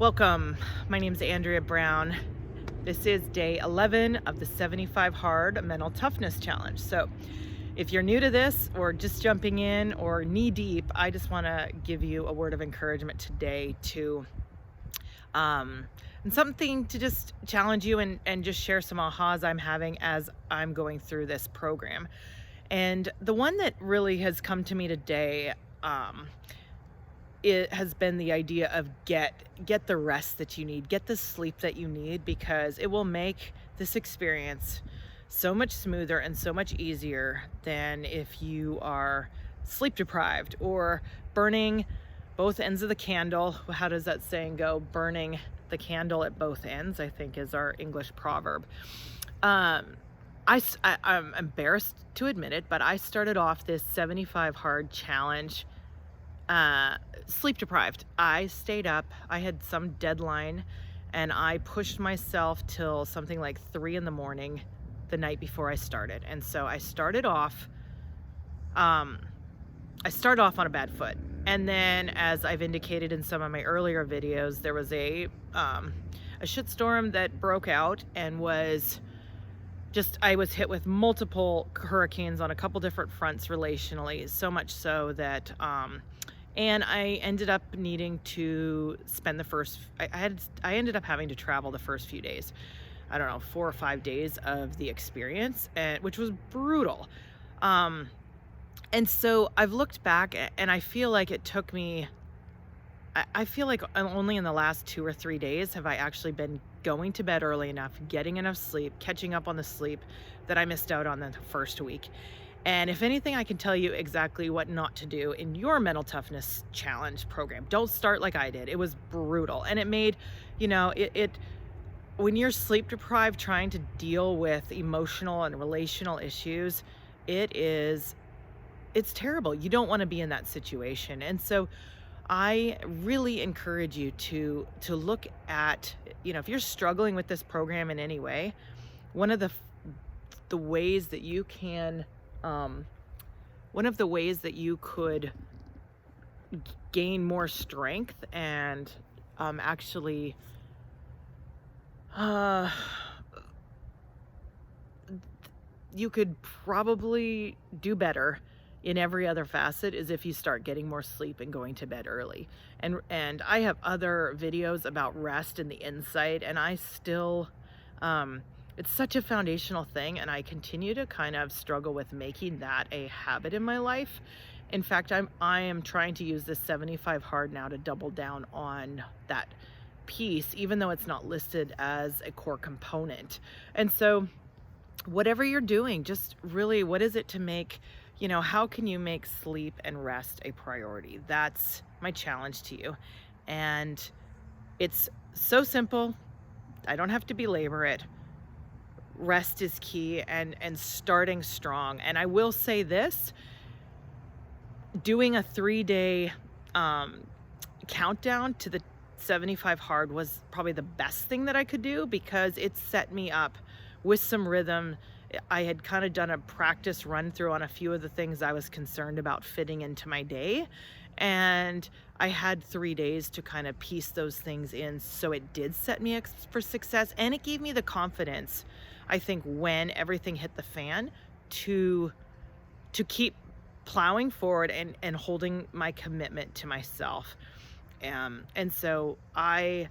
Welcome. My name is Andrea Brown. This is day 11 of the 75 Hard Mental Toughness Challenge. So, if you're new to this or just jumping in or knee deep, I just want to give you a word of encouragement today to and something to just challenge you and just share some ahas I'm having as I'm going through this program. And the one that really has come to me today, it has been the idea of get the rest that you need, get the sleep that you need, because it will make this experience so much smoother and so much easier than if you are sleep deprived or burning both ends of the candle. How does that saying go? Burning the candle at both ends, I think, is our English proverb. Um, I'm embarrassed to admit it, but I started off this 75 hard challenge sleep deprived. I stayed up. I had some deadline and I pushed myself till something like 3 in the morning the night before I started. And so um, I started off on a bad foot. And then, as I've indicated in some of my earlier videos, there was a shitstorm that broke out and I was hit with multiple hurricanes on a couple different fronts relationally, so much so that and I ended up needing to spend I ended up having to travel the first few days. I don't know, 4 or 5 days of the experience, which was brutal. And so I've looked back and I feel like it took me, I feel like only in the last 2 or 3 days have I actually been going to bed early enough, getting enough sleep, catching up on the sleep that I missed out on the first week. And if anything, I can tell you exactly what not to do in your mental toughness challenge program. Don't start like I did. It was brutal. And it made, when you're sleep deprived, trying to deal with emotional and relational issues, it's terrible. You don't want to be in that situation. And so I really encourage you to look at, if you're struggling with this program in any way, one of the ways that you can, one of the ways that you could gain more strength and actually you could probably do better in every other facet is if you start getting more sleep and going to bed early. And I have other videos about rest and the insight, and I still it's such a foundational thing, and I continue to kind of struggle with making that a habit in my life. In fact, I am trying to use this 75 hard now to double down on that piece, even though it's not listed as a core component. And so whatever you're doing, just really, what is it to make, how can you make sleep and rest a priority? That's my challenge to you. And it's so simple. I don't have to belabor it. Rest is key, and starting strong. And I will say this, doing a 3-day countdown to the 75 hard was probably the best thing that I could do, because it set me up with some rhythm. I had kind of done a practice run through on a few of the things I was concerned about fitting into my day, and I had 3 days to kind of piece those things in. So it did set me up for success, and it gave me the confidence, I think, when everything hit the fan, to keep plowing forward and holding my commitment to myself. And so I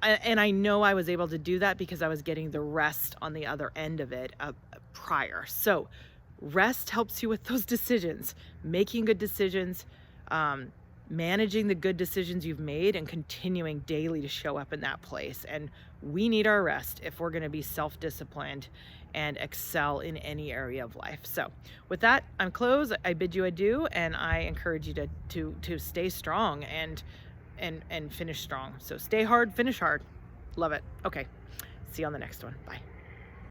know I was able to do that because I was getting the rest on the other end of it prior. So rest helps you with those decisions, making good decisions, managing the good decisions you've made, and continuing daily to show up in that place. And we need our rest if we're going to be self-disciplined and excel in any area of life. So with that, I'm closed. I bid you adieu, and I encourage you to stay strong and finish strong. So stay hard, finish hard. Love it. Okay. See you on the next one. Bye.